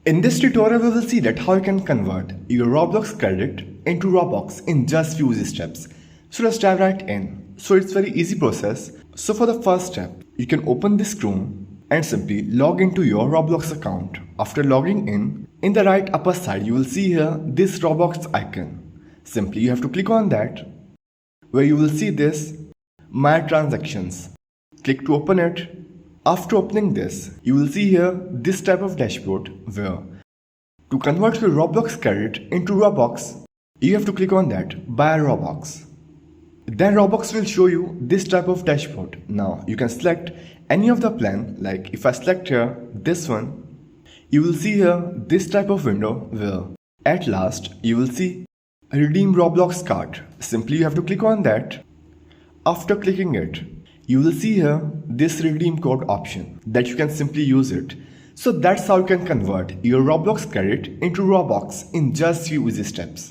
In this tutorial, we will see that how you can convert your Roblox credit into Robux in just few easy steps. So let's dive right in. So it's very easy process. So for the first step, you can open this Chrome and simply log into your Roblox account. After logging in the right upper side, you will see here this Roblox icon. Simply you have to click on that, where you will see this My Transactions. Click to open it. After opening this, you will see here this type of dashboard where to convert your Roblox credit into Robux, you have to click on that Buy Robux. Then Roblox will show you this type of dashboard. Now you can select any of the plan, like if I select here this one, you will see here this type of window where at last you will see Redeem Roblox card. Simply you have to click on that. After clicking it, you will see here this redeem code option that you can simply use it. So that's how you can convert your Roblox credit into Robux in just few easy steps.